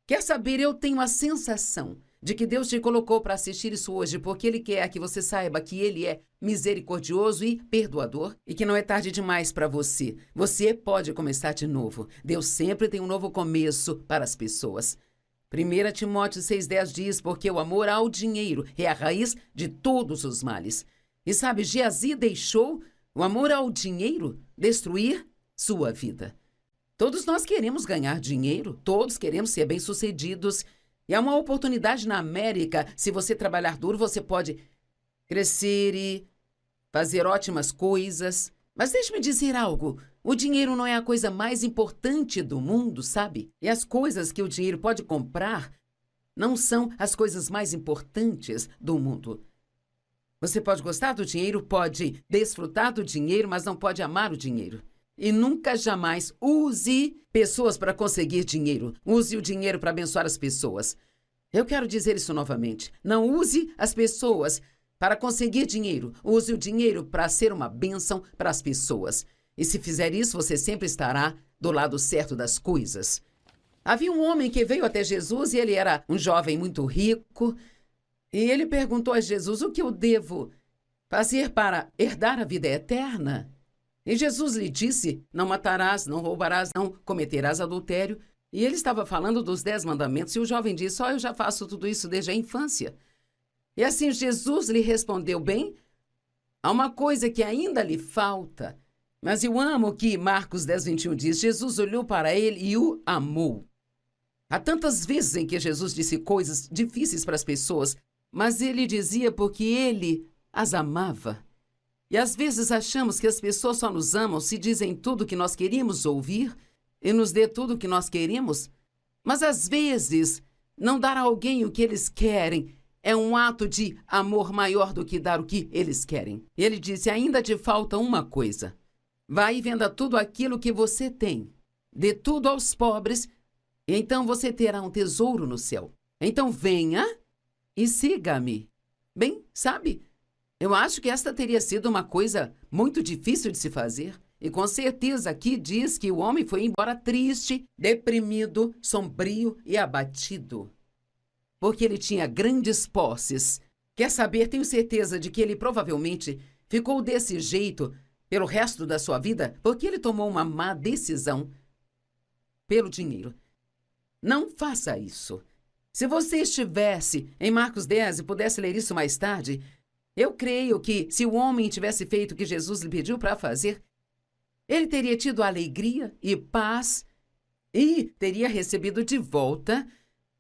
Quer saber, eu tenho a sensação de que Deus te colocou para assistir isso hoje porque Ele quer que você saiba que Ele é misericordioso e perdoador e que não é tarde demais para você. Você pode começar de novo. Deus sempre tem um novo começo para as pessoas. 1 Timóteo 6,10 diz, porque o amor ao dinheiro é a raiz de todos os males. E sabe, Geazi deixou o amor ao dinheiro destruir sua vida. Todos nós queremos ganhar dinheiro, todos queremos ser bem-sucedidos. E há uma oportunidade na América. Se você trabalhar duro, você pode crescer e fazer ótimas coisas. Mas deixe-me dizer algo. O dinheiro não é a coisa mais importante do mundo, sabe? E as coisas que o dinheiro pode comprar não são as coisas mais importantes do mundo. Você pode gostar do dinheiro, pode desfrutar do dinheiro, mas não pode amar o dinheiro. E nunca, jamais use pessoas para conseguir dinheiro. Use o dinheiro para abençoar as pessoas. Eu quero dizer isso novamente. Não use as pessoas para conseguir dinheiro. Use o dinheiro para ser uma bênção para as pessoas. E se fizer isso, você sempre estará do lado certo das coisas. Havia um homem que veio até Jesus e ele era um jovem muito rico. E ele perguntou a Jesus, o que eu devo fazer para herdar a vida eterna? E Jesus lhe disse, não matarás, não roubarás, não cometerás adultério. E ele estava falando dos 10 mandamentos e o jovem disse, eu já faço tudo isso desde a infância. E assim Jesus lhe respondeu, bem, há uma coisa que ainda lhe falta. Mas eu amo que Marcos 10:21 diz, Jesus olhou para ele e o amou. Há tantas vezes em que Jesus disse coisas difíceis para as pessoas, mas ele dizia porque ele as amava. E às vezes achamos que as pessoas só nos amam se dizem tudo o que nós queríamos ouvir e nos dê tudo o que nós queremos. Mas às vezes, não dar a alguém o que eles querem é um ato de amor maior do que dar o que eles querem. Ele disse, ainda te falta uma coisa. Vai e venda tudo aquilo que você tem. Dê tudo aos pobres e então você terá um tesouro no céu. Então venha e siga-me. Bem, sabe, eu acho que esta teria sido uma coisa muito difícil de se fazer. E com certeza aqui diz que o homem foi embora triste, deprimido, sombrio e abatido. Porque ele tinha grandes posses. Quer saber, tenho certeza de que ele provavelmente ficou desse jeito pelo resto da sua vida porque ele tomou uma má decisão pelo dinheiro. Não faça isso. Se você estivesse em Marcos 10 e pudesse ler isso mais tarde, eu creio que se o homem tivesse feito o que Jesus lhe pediu para fazer, ele teria tido alegria e paz e teria recebido de volta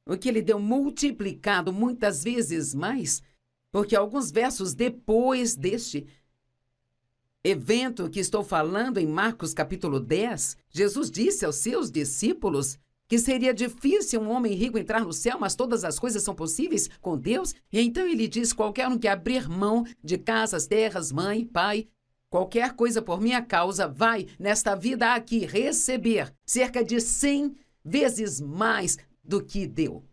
o que ele deu multiplicado muitas vezes mais, porque alguns versos depois deste evento que estou falando em Marcos capítulo 10, Jesus disse aos seus discípulos que seria difícil um homem rico entrar no céu, mas todas as coisas são possíveis com Deus. E então ele diz, qualquer um que abrir mão de casas, terras, mãe, pai, qualquer coisa por minha causa, vai nesta vida aqui receber cerca de 100 vezes mais do que deu.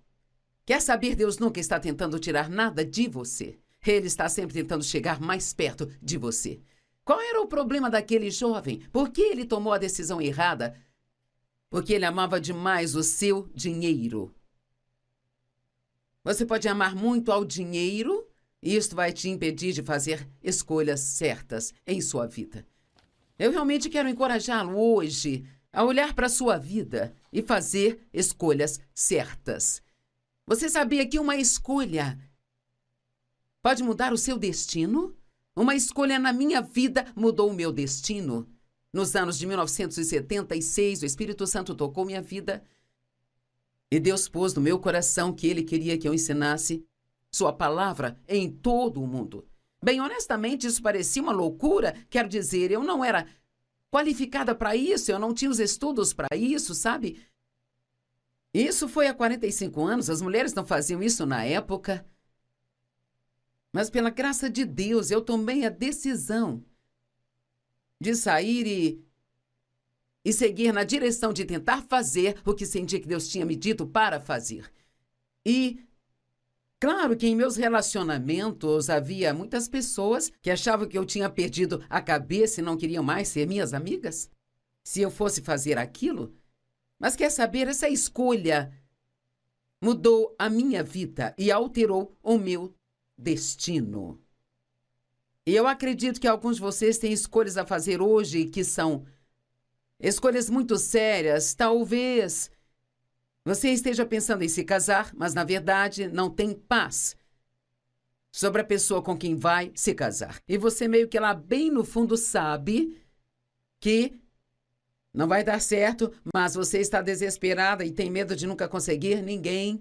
Quer saber, Deus nunca está tentando tirar nada de você. Ele está sempre tentando chegar mais perto de você. Qual era o problema daquele jovem? Por que ele tomou a decisão errada? Porque ele amava demais o seu dinheiro. Você pode amar muito ao dinheiro e isto vai te impedir de fazer escolhas certas em sua vida. Eu realmente quero encorajá-lo hoje a olhar para a sua vida e fazer escolhas certas. Você sabia que uma escolha pode mudar o seu destino? Uma escolha na minha vida mudou o meu destino. Nos anos de 1976, o Espírito Santo tocou minha vida e Deus pôs no meu coração que Ele queria que eu ensinasse sua palavra em todo o mundo. Bem, honestamente, isso parecia uma loucura. Quero dizer, eu não era qualificada para isso, eu não tinha os estudos para isso, sabe? Isso foi há 45 anos, as mulheres não faziam isso na época. Mas pela graça de Deus, eu tomei a decisão de sair e seguir na direção de tentar fazer o que senti que Deus tinha me dito para fazer. E claro que em meus relacionamentos havia muitas pessoas que achavam que eu tinha perdido a cabeça e não queriam mais ser minhas amigas se eu fosse fazer aquilo. Mas quer saber, essa escolha mudou a minha vida e alterou o meu destino. E eu acredito que alguns de vocês têm escolhas a fazer hoje que são escolhas muito sérias. Talvez você esteja pensando em se casar, mas na verdade não tem paz sobre a pessoa com quem vai se casar. E você meio que lá bem no fundo sabe que não vai dar certo, mas você está desesperada e tem medo de nunca conseguir ninguém.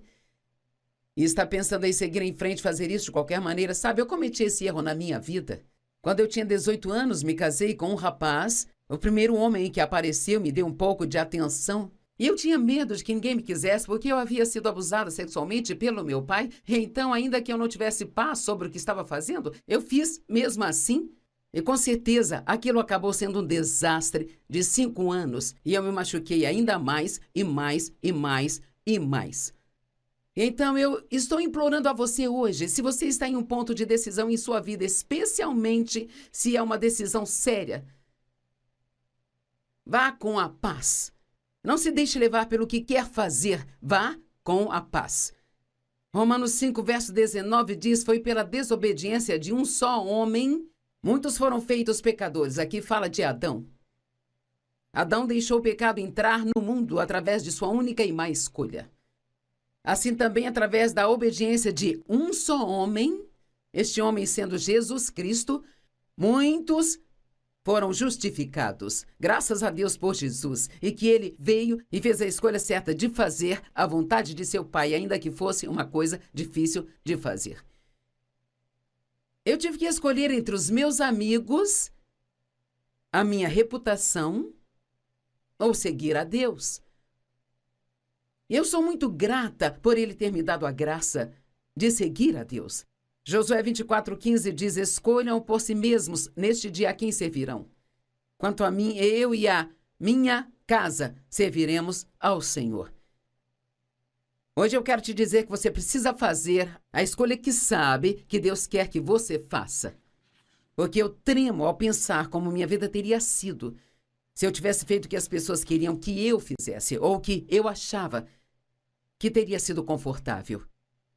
E está pensando em seguir em frente, fazer isso de qualquer maneira. Sabe, eu cometi esse erro na minha vida. Quando eu tinha 18 anos, me casei com um rapaz. O primeiro homem que apareceu me deu um pouco de atenção. E eu tinha medo de que ninguém me quisesse, porque eu havia sido abusada sexualmente pelo meu pai. E então, ainda que eu não tivesse paz sobre o que estava fazendo, eu fiz mesmo assim. E com certeza, aquilo acabou sendo um desastre de 5 anos. E eu me machuquei ainda mais, e mais, e mais, e mais. Então, eu estou implorando a você hoje, se você está em um ponto de decisão em sua vida, especialmente se é uma decisão séria, vá com a paz. Não se deixe levar pelo que quer fazer, vá com a paz. Romanos 5, verso 19 diz, foi pela desobediência de um só homem, muitos foram feitos pecadores. Aqui fala de Adão. Adão deixou o pecado entrar no mundo através de sua única e má escolha. Assim também, através da obediência de um só homem, este homem sendo Jesus Cristo, muitos foram justificados. Graças a Deus por Jesus, e que ele veio e fez a escolha certa de fazer a vontade de seu Pai, ainda que fosse uma coisa difícil de fazer. Eu tive que escolher entre os meus amigos, a minha reputação, ou seguir a Deus. Eu sou muito grata por ele ter me dado a graça de seguir a Deus. Josué 24:15 diz, escolham por si mesmos neste dia a quem servirão. Quanto a mim, eu e a minha casa serviremos ao Senhor. Hoje eu quero te dizer que você precisa fazer a escolha que sabe que Deus quer que você faça. Porque eu tremo ao pensar como minha vida teria sido se eu tivesse feito o que as pessoas queriam que eu fizesse, ou que eu achava que teria sido confortável.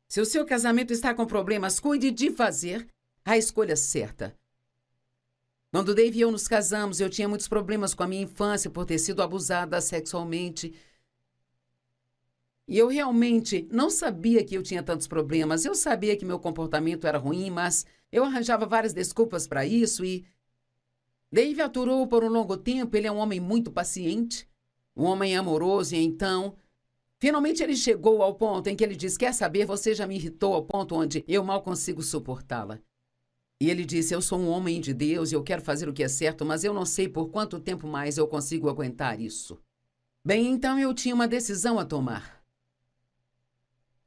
Se o seu casamento está com problemas, cuide de fazer a escolha certa. Quando Dave e eu nos casamos, eu tinha muitos problemas com a minha infância por ter sido abusada sexualmente. E eu realmente não sabia que eu tinha tantos problemas. Eu sabia que meu comportamento era ruim, mas eu arranjava várias desculpas para isso e Dave aturou por um longo tempo. Ele é um homem muito paciente, um homem amoroso, e então, finalmente ele chegou ao ponto em que ele disse, quer saber, você já me irritou ao ponto onde eu mal consigo suportá-la. E ele disse, eu sou um homem de Deus e eu quero fazer o que é certo, mas eu não sei por quanto tempo mais eu consigo aguentar isso. Bem, então eu tinha uma decisão a tomar.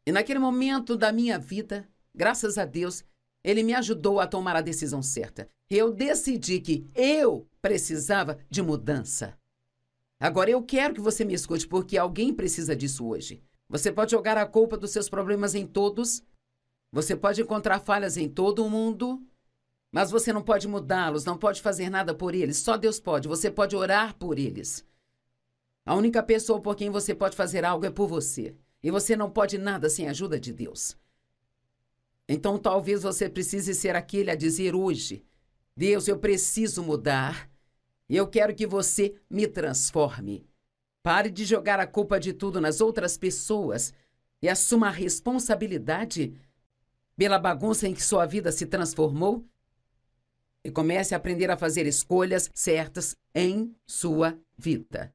E naquele momento da minha vida, graças a Deus, ele me ajudou a tomar a decisão certa. Eu decidi que eu precisava de mudança. Agora, eu quero que você me escute, porque alguém precisa disso hoje. Você pode jogar a culpa dos seus problemas em todos. Você pode encontrar falhas em todo o mundo. Mas você não pode mudá-los, não pode fazer nada por eles. Só Deus pode. Você pode orar por eles. A única pessoa por quem você pode fazer algo é por você. E você não pode nada sem a ajuda de Deus. Então, talvez você precise ser aquele a dizer hoje, Deus, eu preciso mudar. E eu quero que você me transforme. Pare de jogar a culpa de tudo nas outras pessoas e assuma a responsabilidade pela bagunça em que sua vida se transformou e comece a aprender a fazer escolhas certas em sua vida.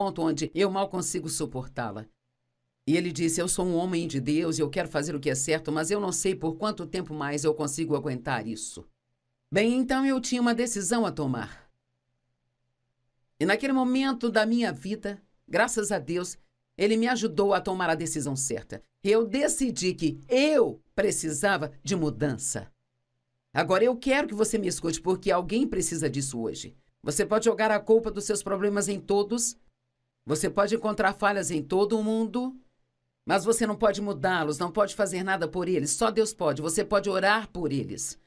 ponto onde eu mal consigo suportá-la. E ele disse, eu sou um homem de Deus e eu quero fazer o que é certo, mas eu não sei por quanto tempo mais eu consigo aguentar isso. Bem, então eu tinha uma decisão a tomar. E naquele momento da minha vida, graças a Deus, ele me ajudou a tomar a decisão certa. Eu decidi que eu precisava de mudança. Agora eu quero que você me escute, porque alguém precisa disso hoje. Você pode jogar a culpa dos seus problemas em todos, você pode encontrar falhas em todo o mundo, mas você não pode mudá-los, não pode fazer nada por eles. Só Deus pode. Você pode orar por eles.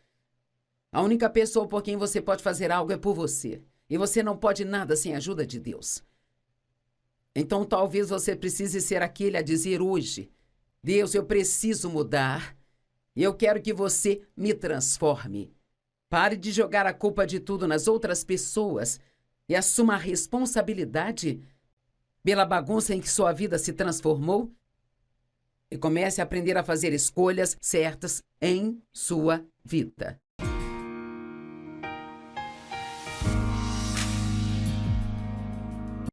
A única pessoa por quem você pode fazer algo é por você. E você não pode nada sem a ajuda de Deus. Então talvez você precise ser aquele a dizer hoje, Deus, eu preciso mudar. E eu quero que você me transforme. Pare de jogar a culpa de tudo nas outras pessoas e assuma a responsabilidade pela bagunça em que sua vida se transformou. E comece a aprender a fazer escolhas certas em sua vida.